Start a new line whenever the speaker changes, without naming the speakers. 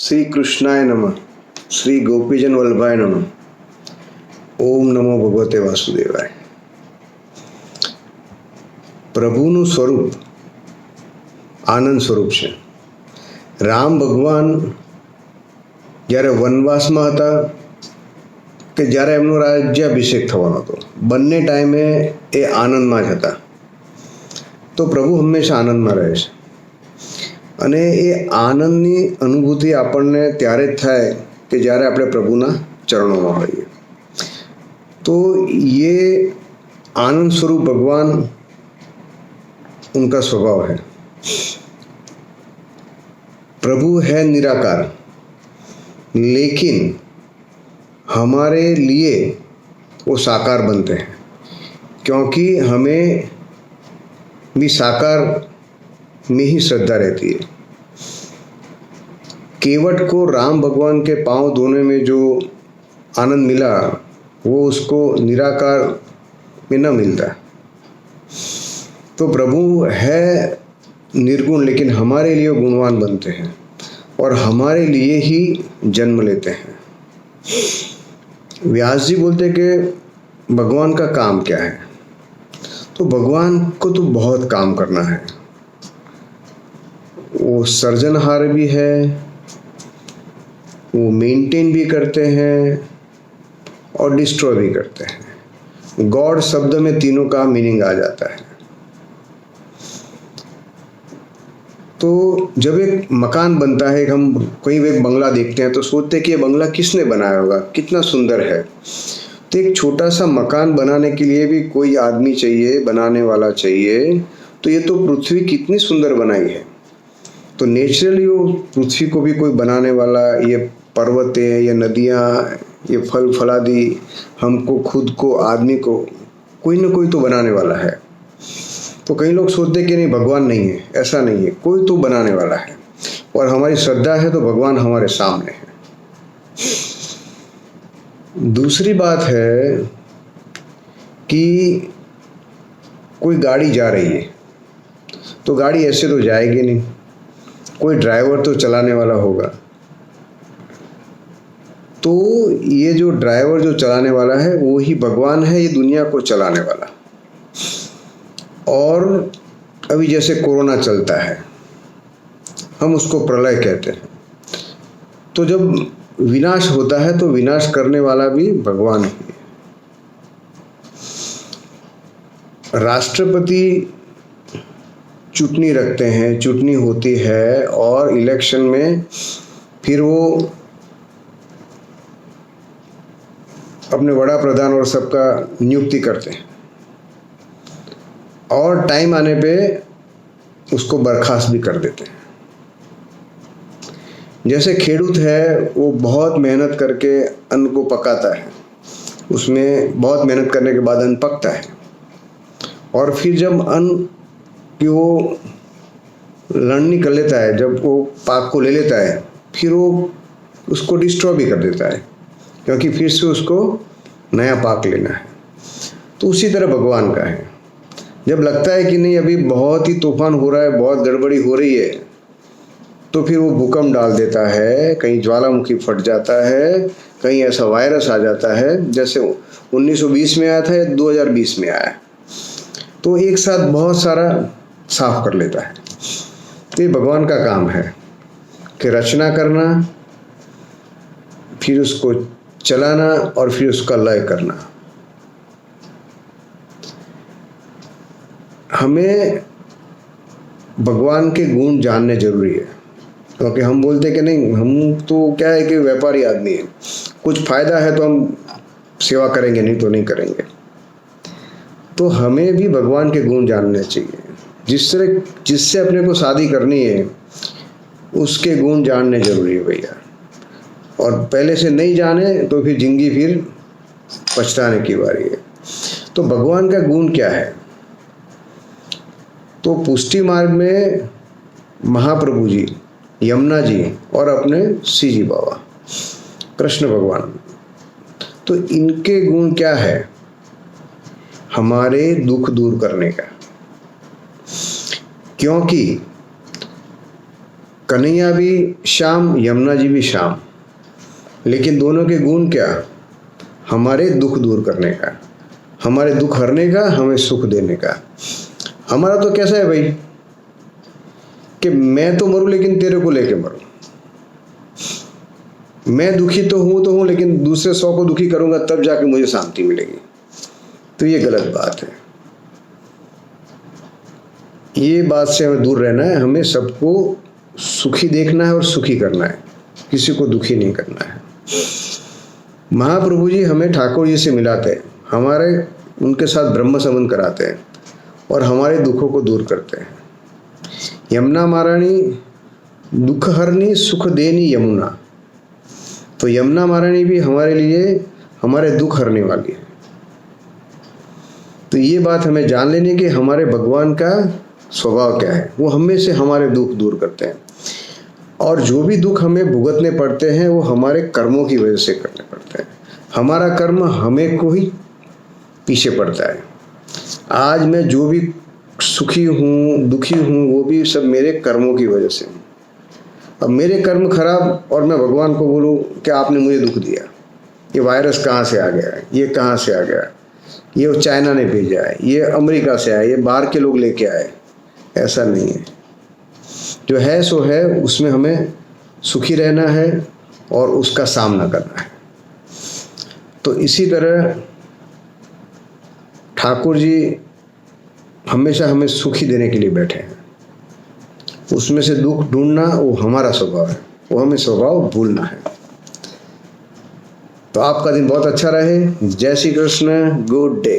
श्री कृष्णाय नमः। श्री गोपीजन वल्लभाय नमः। ओम नमो भगवते वासुदेवाय। પ્રભુનું સ્વરૂપ આનંદ સ્વરૂપ છે. રામ ભગવાન જ્યારે વનવાસમાં હતા કે જ્યારે એમનો રાજ્યાભિષેક થવાનો હતો, બંને ટાઈમે એ આનંદમાં જ હતા. તો પ્રભુ હંમેશા આનંદમાં રહે છે અને એ આનંદની અનુભૂતિ આપણને ત્યારે જ થાય કે જ્યારે આપણે પ્રભુના ચરણોમાં હોઈએ. તો ये आनंद स्वरूप भगवान उनका स्वभाव है. प्रभु है निराकार, लेकिन हमारे लिए वो साकार बनते हैं, क्योंकि हमें भी साकार में ही श्रद्धा रहती है. केवट को राम भगवान के पांव धोने में जो आनंद मिला वो उसको निराकार में न मिलता. तो प्रभु है निर्गुण, लेकिन हमारे लिए गुणवान बनते हैं और हमारे लिए ही जन्म लेते हैं. व्यास जी बोलते कि भगवान का काम क्या है. तो भगवान को तो बहुत काम करना है. वो सर्जनहार भी है, वो मेंटेन भी करते हैं और डिस्ट्रॉय भी करते हैं. गॉड शब्द में तीनों का मीनिंग आ जाता है. तो जब एक मकान बनता है, हम कहीं एक बंगला देखते हैं तो सोचते हैं कि ये बंगला किसने बनाया होगा, कितना सुंदर है. तो एक छोटा सा मकान बनाने के लिए भी कोई आदमी चाहिए, बनाने वाला चाहिए. तो ये तो पृथ्वी कितनी सुंदर बनाई है. तो नेचुरली वो पृथ्वी को भी कोई बनाने वाला, ये पर्वतें, ये नदियाँ, ये फल फलादि, हमको खुद को, आदमी को कोई ना कोई तो बनाने वाला है. तो कई लोग सोचते कि नहीं भगवान नहीं है. ऐसा नहीं है, कोई तो बनाने वाला है और हमारी श्रद्धा है तो भगवान हमारे सामने है. दूसरी बात है कि कोई गाड़ी जा रही है तो गाड़ी ऐसे तो जाएगी नहीं, कोई ड्राइवर तो चलाने वाला होगा. तो ये जो ड्राइवर जो चलाने वाला है वो ही भगवान है, ये दुनिया को चलाने वाला. और अभी जैसे कोरोना चलता है, हम उसको प्रलय कहते हैं. तो जब विनाश होता है तो विनाश करने वाला भी भगवान ही है. राष्ट्रपति चुटनी रखते हैं, चुटनी होती है और इलेक्शन में फिर वो अपने वड़ा प्रधान और सबका नियुक्ति करते हैं और टाइम आने पे उसको बर्खास्त भी कर देते हैं. जैसे खेडूत है, वो बहुत मेहनत करके अन्न को पकाता है, उसमें बहुत मेहनत करने के बाद अन्न पकता है और फिर जब अन्न की वो लड़नी कर लेता है, जब वो पाक को ले लेता है, फिर वो उसको डिस्ट्रॉय भी कर देता है, क्योंकि फिर से उसको नया पाक लेना है. तो उसी तरह भगवान का है. जब लगता है कि नहीं अभी बहुत ही तूफान हो रहा है, बहुत गड़बड़ी हो रही है, तो फिर वो भूकंप डाल देता है, कहीं ज्वालामुखी फट जाता है, कहीं ऐसा वायरस आ जाता है जैसे 1920 में आया था या 2020 में आया. तो एक साथ बहुत सारा साफ कर लेता है. तो ये भगवान का काम है कि रचना करना, फिर उसको चलाना और फिर उसका लय करना. हमें भगवान के गुण जानने जरूरी है, क्योंकि हम बोलते कि नहीं, हम तो क्या है कि व्यापारी आदमी है, कुछ फायदा है तो हम सेवा करेंगे, नहीं तो नहीं करेंगे. तो हमें भी भगवान के गुण जानने चाहिए. जिससे अपने को शादी करनी है उसके गुण जानने जरूरी है भैया. और पहले से नहीं जाने तो फिर जिंदगी फिर पछताने की बारी है. तो भगवान का गुण क्या है. तो पुष्टि मार्ग में महाप्रभु जी, यमुना जी और अपने श्री जी बाबा कृष्ण भगवान, तो इनके गुण क्या है. हमारे दुख दूर करने का. क्योंकि कन्हैया भी श्याम, यमुना जी भी श्याम, लेकिन दोनों के गुण क्या? हमारे दुख दूर करने का, हमारे दुख हरने का, हमें सुख देने का। हमारा तो कैसा है भाई कि मैं तो मरूं लेकिन तेरे को लेके मरूं, मैं दुखी तो हूं लेकिन दूसरे 100 को दुखी करूंगा तब जाके मुझे शांति मिलेगी। तो ये गलत बात है। ये बात से हमें दूर रहना है। हमें सबको सुखी देखना है और सुखी करना है, किसी को दुखी नहीं करना है। महाप्रभु जी हमें ठाकुर जी से मिलाते हैं, हमारे उनके साथ ब्रह्म संबंध कराते हैं और हमारे दुखों को दूर करते हैं। यमुना महारानी दुख हरनी सुख देनी यमुना, तो यमुना महारानी भी हमारे लिए हमारे दुख हरने वाली है। तो ये बात हमें जान लेनी कि हमारे भगवान का स्वभाव क्या है। वो हमेशा हमारे दुख दूर करते हैं, और जो भी दुख हमें भुगतने पड़ते हैं वो हमारे कर्मों की वजह से करने पड़ते हैं। हमारा कर्म हमें को ही पीछे पड़ता है। आज मैं जो भी सुखी हूँ दुखी हूँ वो भी सब मेरे कर्मों की वजह से हूँ। अब मेरे कर्म खराब और मैं भगवान को बोलूँ कि आपने मुझे दुख दिया, ये वायरस कहाँ से आ गया है, ये कहाँ से आ गया, ये चाइना ने भेजा है, ये अमेरिका से आया, ये बाहर के लोग लेके आए, ऐसा नहीं है। जो है सो है, उसमें हमें सुखी रहना है और उसका सामना करना है। तो इसी तरह ठाकुर जी हमेशा हमें सुखी देने के लिए बैठे हैं। उसमें से दुख ढूंढना वो हमारा स्वभाव है, वो हमें स्वभाव भूलना है। तो आपका दिन बहुत अच्छा रहे। जय श्री कृष्ण, गुड डे।